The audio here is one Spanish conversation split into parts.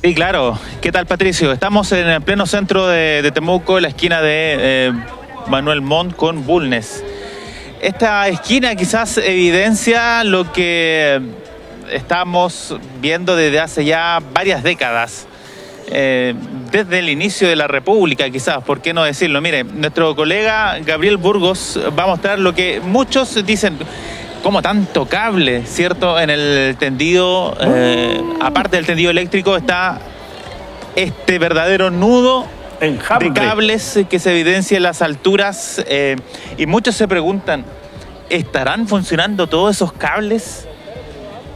Sí, claro. ¿Qué tal, Patricio? Estamos en el pleno centro de Temuco, en la esquina de Manuel Montt con Bulnes. Esta esquina quizás evidencia lo que estamos viendo desde hace ya varias décadas. Desde el inicio de la República, quizás, ¿por qué no decirlo? Mire, nuestro colega Gabriel Burgos va a mostrar lo que muchos dicen, como tanto cable, ¿cierto? En el tendido, aparte del tendido eléctrico, está este verdadero nudo de cables que se evidencia en las alturas, y muchos se preguntan, ¿estarán funcionando todos esos cables?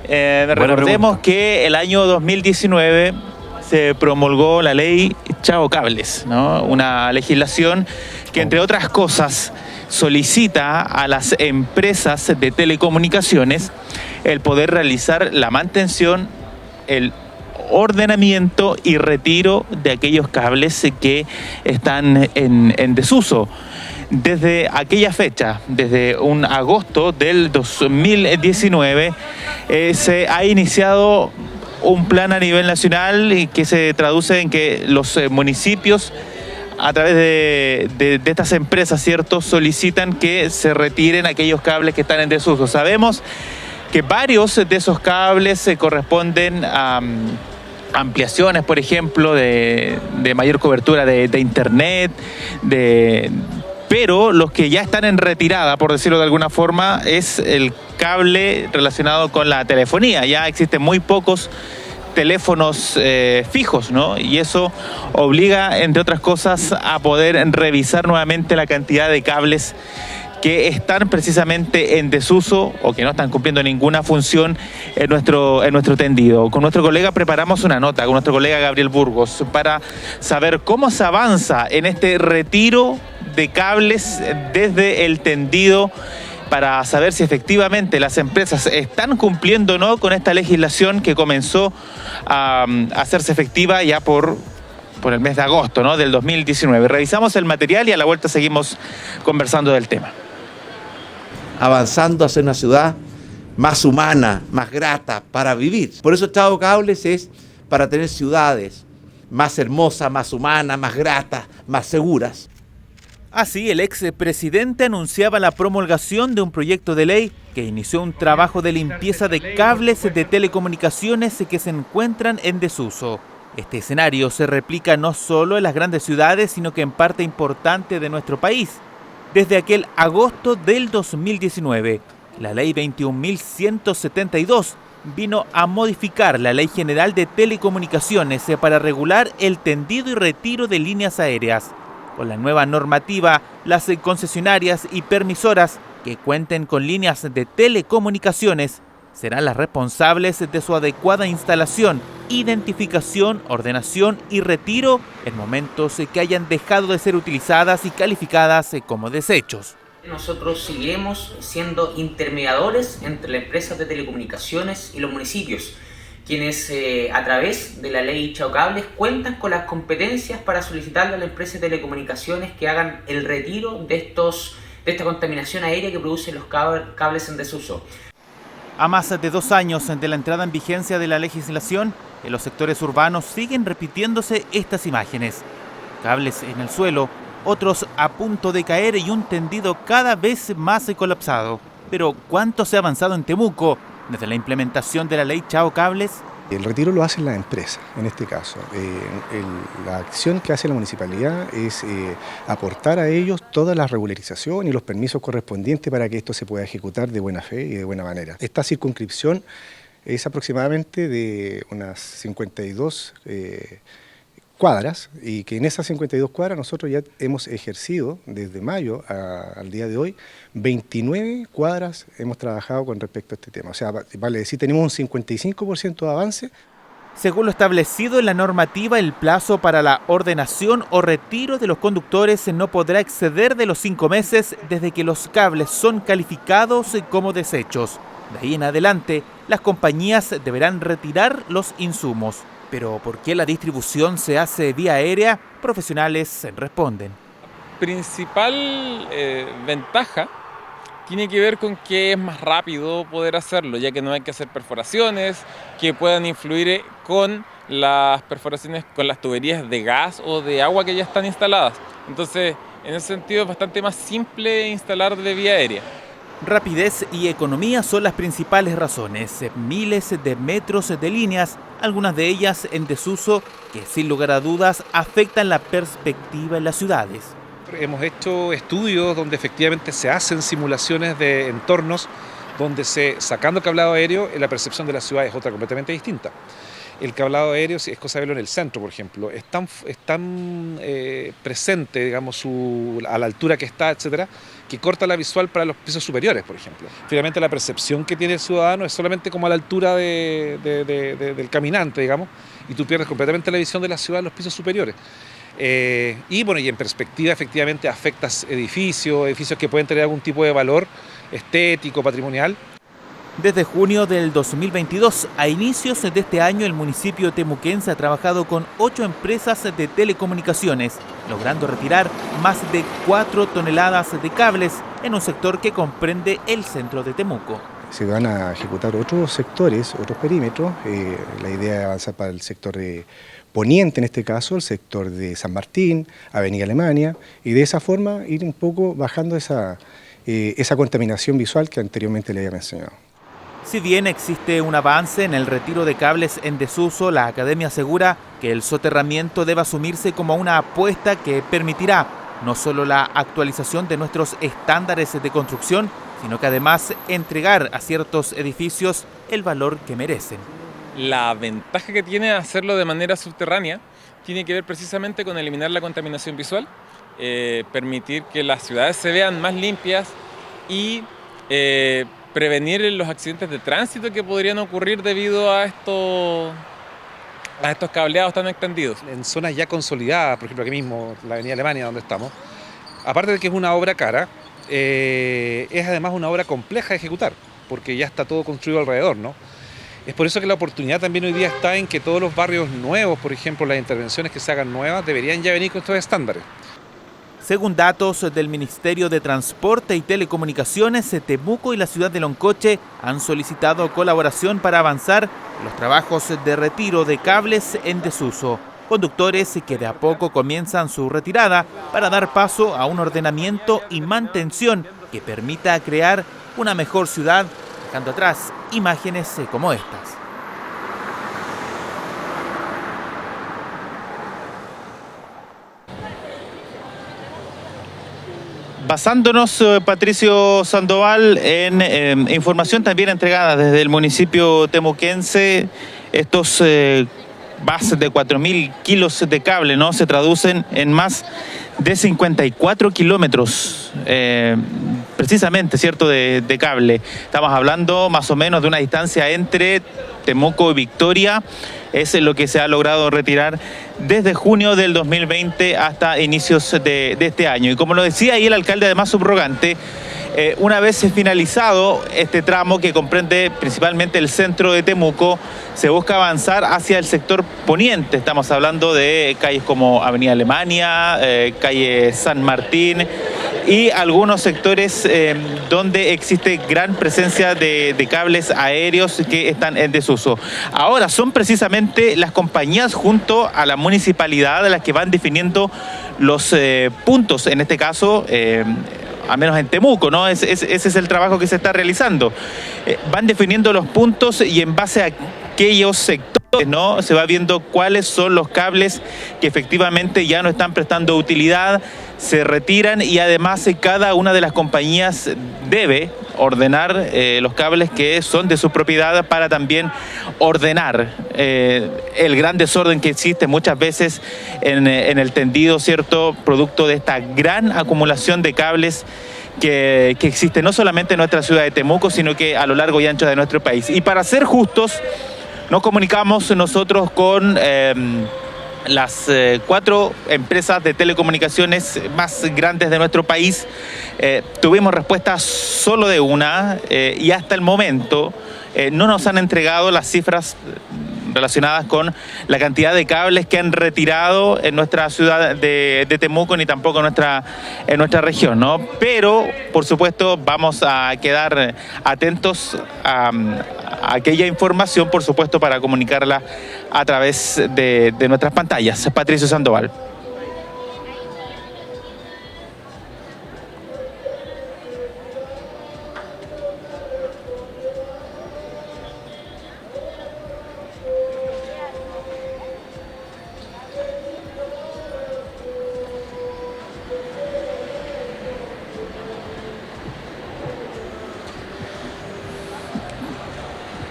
Recordemos que el año 2019 se promulgó la ley Chao Cables, ¿no? Una legislación que, entre otras cosas, solicita a las empresas de telecomunicaciones el poder realizar la mantención, el ordenamiento y retiro de aquellos cables que están en desuso. Desde aquella fecha, desde un agosto del 2019, se ha iniciado un plan a nivel nacional y que se traduce en que los municipios, a través de estas empresas, ¿cierto?, solicitan que se retiren aquellos cables que están en desuso. Sabemos que varios de esos cables se corresponden a ampliaciones, por ejemplo, de mayor cobertura de internet, pero los que ya están en retirada, por decirlo de alguna forma, es el cable relacionado con la telefonía. Ya existen muy pocos teléfonos fijos, ¿no? Y eso obliga, entre otras cosas, a poder revisar nuevamente la cantidad de cables que están precisamente en desuso o que no están cumpliendo ninguna función en nuestro tendido. Con nuestro colega preparamos una nota, con nuestro colega Gabriel Burgos, para saber cómo se avanza en este retiro de cables desde el tendido, para saber si efectivamente las empresas están cumpliendo o no con esta legislación que comenzó a hacerse efectiva ya por el mes de agosto, ¿no?, del 2019. Revisamos el material y a la vuelta seguimos conversando del tema. Avanzando hacia una ciudad más humana, más grata para vivir. Por eso Chao Cables es para tener ciudades más hermosas, más humanas, más gratas, más seguras. Así, el expresidente anunciaba la promulgación de un proyecto de ley que inició un trabajo de limpieza de cables de telecomunicaciones que se encuentran en desuso. Este escenario se replica no solo en las grandes ciudades, sino que en parte importante de nuestro país. Desde aquel agosto del 2019, la ley 21.172 vino a modificar la Ley General de Telecomunicaciones para regular el tendido y retiro de líneas aéreas. Con la nueva normativa, las concesionarias y permisoras que cuenten con líneas de telecomunicaciones serán las responsables de su adecuada instalación, identificación, ordenación y retiro en momentos que hayan dejado de ser utilizadas y calificadas como desechos. Nosotros seguiremos siendo intermediadores entre las empresas de telecomunicaciones y los municipios, quienes a través de la ley Chao Cables cuentan con las competencias para solicitarle a la empresa de telecomunicaciones que hagan el retiro de esta contaminación aérea que producen los cables en desuso. A más de 2 años de la entrada en vigencia de la legislación, en los sectores urbanos siguen repitiéndose estas imágenes. Cables en el suelo, otros a punto de caer y un tendido cada vez más colapsado. Pero ¿cuánto se ha avanzado en Temuco desde la implementación de la ley Chao Cables? El retiro lo hace la empresa, en este caso. La acción que hace la municipalidad es aportar a ellos toda la regularización y los permisos correspondientes para que esto se pueda ejecutar de buena fe y de buena manera. Esta circunscripción es aproximadamente de unas 52 cuadras, y que en esas 52 cuadras nosotros ya hemos ejercido desde mayo al día de hoy 29 cuadras hemos trabajado con respecto a este tema. O sea, vale decir, tenemos un 55% de avance. Según lo establecido en la normativa, el plazo para la ordenación o retiro de los conductores no podrá exceder de los 5 meses desde que los cables son calificados como desechos. De ahí en adelante, las compañías deberán retirar los insumos. Pero ¿por qué la distribución se hace vía aérea? Profesionales responden. Principal ventaja tiene que ver con que es más rápido poder hacerlo, ya que no hay que hacer perforaciones que puedan influir con las perforaciones, con las tuberías de gas o de agua que ya están instaladas. Entonces, en ese sentido es bastante más simple instalar de vía aérea. Rapidez y economía son las principales razones. Miles de metros de líneas, algunas de ellas en desuso, que sin lugar a dudas afectan la perspectiva en las ciudades. Hemos hecho estudios donde efectivamente se hacen simulaciones de entornos donde sacando cablado aéreo, la percepción de la ciudad es otra completamente distinta. El cablado aéreo, si es cosa de verlo en el centro, por ejemplo, es tan presente, digamos, a la altura que está, etcétera, que corta la visual para los pisos superiores, por ejemplo. Finalmente la percepción que tiene el ciudadano es solamente como a la altura del caminante, digamos, y tú pierdes completamente la visión de la ciudad en los pisos superiores. Y en perspectiva efectivamente afectas edificios que pueden tener algún tipo de valor estético, patrimonial. Desde junio del 2022 a inicios de este año, el municipio temuquense ha trabajado con 8 empresas de telecomunicaciones, logrando retirar más de 4 toneladas de cables en un sector que comprende el centro de Temuco. Se van a ejecutar otros sectores, otros perímetros. La idea es avanzar para el sector poniente, en este caso, el sector de San Martín, Avenida Alemania, y de esa forma ir un poco bajando esa contaminación visual que anteriormente le había mencionado. Si bien existe un avance en el retiro de cables en desuso, la Academia asegura que el soterramiento debe asumirse como una apuesta que permitirá no solo la actualización de nuestros estándares de construcción, sino que además entregar a ciertos edificios el valor que merecen. La ventaja que tiene hacerlo de manera subterránea tiene que ver precisamente con eliminar la contaminación visual, permitir que las ciudades se vean más limpias y prevenir los accidentes de tránsito que podrían ocurrir debido a estos cableados tan extendidos. En zonas ya consolidadas, por ejemplo aquí mismo, la Avenida Alemania donde estamos, aparte de que es una obra cara, es además una obra compleja de ejecutar, porque ya está todo construido alrededor, ¿no? Es por eso que la oportunidad también hoy día está en que todos los barrios nuevos, por ejemplo, las intervenciones que se hagan nuevas, deberían ya venir con estos estándares. Según datos del Ministerio de Transporte y Telecomunicaciones, Temuco y la ciudad de Loncoche han solicitado colaboración para avanzar en los trabajos de retiro de cables en desuso. Conductores que de a poco comienzan su retirada para dar paso a un ordenamiento y mantención que permita crear una mejor ciudad, dejando atrás imágenes como estas. Basándonos, Patricio Sandoval, en información también entregada desde el municipio temuquense, estos más de 4.000 kilos de cable, ¿no?, se traducen en más de 54 kilómetros, precisamente, ¿cierto?, de cable. Estamos hablando más o menos de una distancia entre Temuco y Victoria. Es lo que se ha logrado retirar desde junio del 2020 hasta inicios de este año. Y como lo decía ahí el alcalde, además subrogante, una vez finalizado este tramo que comprende principalmente el centro de Temuco, se busca avanzar hacia el sector poniente. Estamos hablando de calles como Avenida Alemania, calle San Martín y algunos sectores donde existe gran presencia de cables aéreos que están en desuso. Ahora son precisamente las compañías junto a la municipalidad las que van definiendo los puntos, en este caso, al menos en Temuco, ¿no? Ese es el trabajo que se está realizando. Van definiendo los puntos y en base a aquellos sectores, ¿no?, se va viendo cuáles son los cables que efectivamente ya no están prestando utilidad, se retiran y además cada una de las compañías debe ordenar los cables que son de su propiedad para también ordenar el gran desorden que existe muchas veces en el tendido, ¿cierto?, producto de esta gran acumulación de cables que existe no solamente en nuestra ciudad de Temuco, sino que a lo largo y ancho de nuestro país. Y para ser justos, nos comunicamos nosotros con las 4 empresas de telecomunicaciones más grandes de nuestro país. Tuvimos respuesta solo de una y hasta el momento no nos han entregado las cifras relacionadas con la cantidad de cables que han retirado en nuestra ciudad de Temuco, ni tampoco en nuestra región, ¿no? Pero, por supuesto, vamos a quedar atentos a aquella información, por supuesto, para comunicarla a través de nuestras pantallas. Patricio Sandoval.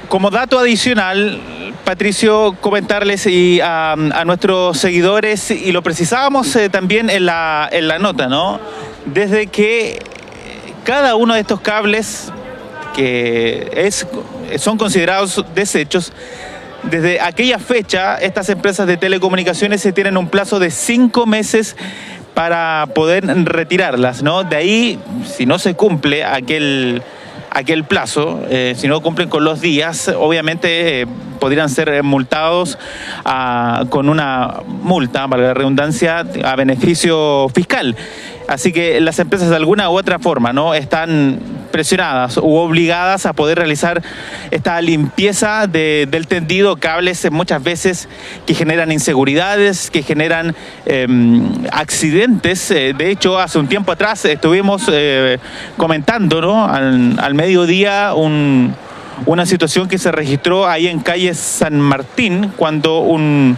Como dato adicional, Patricio, comentarles a nuestros seguidores, y lo precisábamos también en la nota, ¿no? Desde que cada uno de estos cables que son considerados desechos, desde aquella fecha, estas empresas de telecomunicaciones se tienen un plazo de 5 meses para poder retirarlas, ¿no? De ahí, si no se cumple aquel plazo, si no cumplen con los días, obviamente podrían ser multados con una multa, valga la redundancia, a beneficio fiscal. Así que las empresas de alguna u otra forma, ¿no?, están presionadas u obligadas a poder realizar esta limpieza del tendido, cables muchas veces que generan inseguridades, que generan accidentes. De hecho, hace un tiempo atrás estuvimos comentando, ¿no?, al mediodía una situación que se registró ahí en calle San Martín cuando un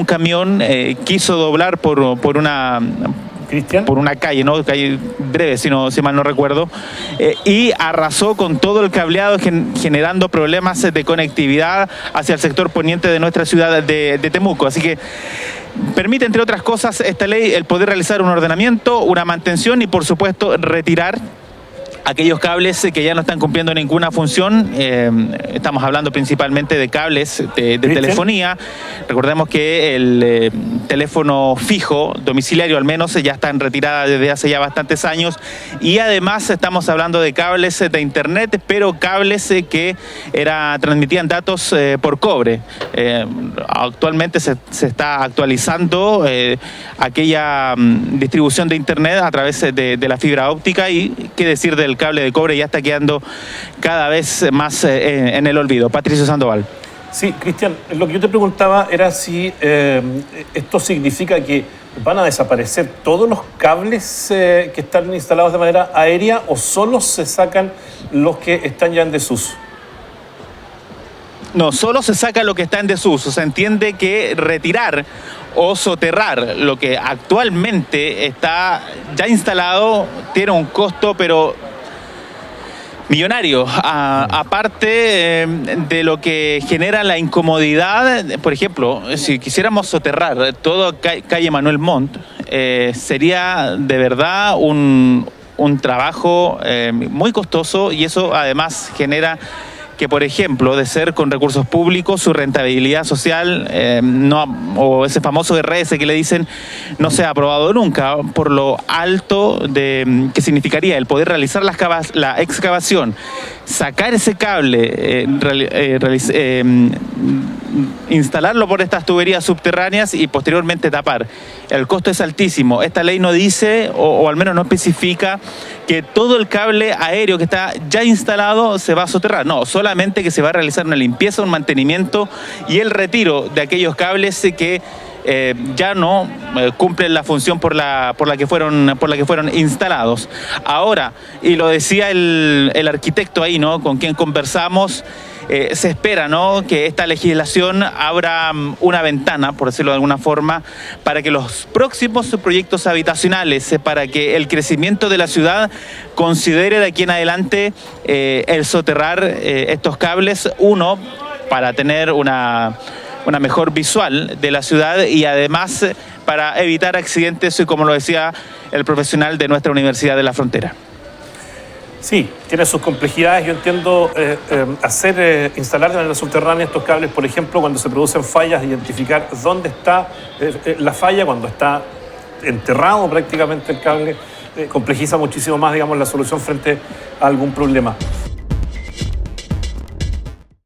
camión quiso doblar por una calle, ¿no?, calle Breve, si mal no recuerdo, y arrasó con todo el cableado, generando problemas de conectividad hacia el sector poniente de nuestra ciudad de Temuco. Así que permite, entre otras cosas, esta ley el poder realizar un ordenamiento, una mantención y, por supuesto, retirar aquellos cables que ya no están cumpliendo ninguna función. Estamos hablando principalmente de cables de telefonía. Recordemos que el teléfono fijo, domiciliario al menos, ya está en retirada desde hace ya bastantes años. Y además estamos hablando de cables de internet, pero cables que transmitían datos por cobre. Actualmente se está actualizando aquella distribución de internet a través de la fibra óptica, y qué decir del cable de cobre, ya está quedando cada vez más en el olvido. Patricio Sandoval. Sí, Cristian, lo que yo te preguntaba era si esto significa que van a desaparecer todos los cables que están instalados de manera aérea, o solo se sacan los que están ya en desuso. No, solo se saca lo que está en desuso. Se entiende que retirar o soterrar lo que actualmente está ya instalado tiene un costo, pero millonario, aparte de lo que genera la incomodidad. Por ejemplo, si quisiéramos soterrar todo calle Manuel Montt, sería de verdad un trabajo muy costoso, y eso además genera que, por ejemplo, de ser con recursos públicos, su rentabilidad social, o ese famoso RS que le dicen, no se ha aprobado nunca, por lo alto que significaría el poder realizar la excavación, sacar ese cable, instalarlo por estas tuberías subterráneas y posteriormente tapar. El costo es altísimo. Esta ley no dice, o al menos no especifica, que todo el cable aéreo que está ya instalado se va a soterrar. No, solamente que se va a realizar una limpieza, un mantenimiento y el retiro de aquellos cables que ya no cumplen la función por la que fueron instalados. Ahora, y lo decía el arquitecto ahí, ¿no?, con quien conversamos, se espera, ¿no?, que esta legislación abra una ventana, por decirlo de alguna forma, para que los próximos proyectos habitacionales, para que el crecimiento de la ciudad considere de aquí en adelante el soterrar estos cables, para tener una mejor visual de la ciudad, y además para evitar accidentes, como lo decía el profesional de nuestra Universidad de la Frontera. Sí, tiene sus complejidades. Yo entiendo instalar de manera subterránea estos cables, por ejemplo, cuando se producen fallas, identificar dónde está la falla, cuando está enterrado prácticamente el cable, complejiza muchísimo más, digamos, la solución frente a algún problema.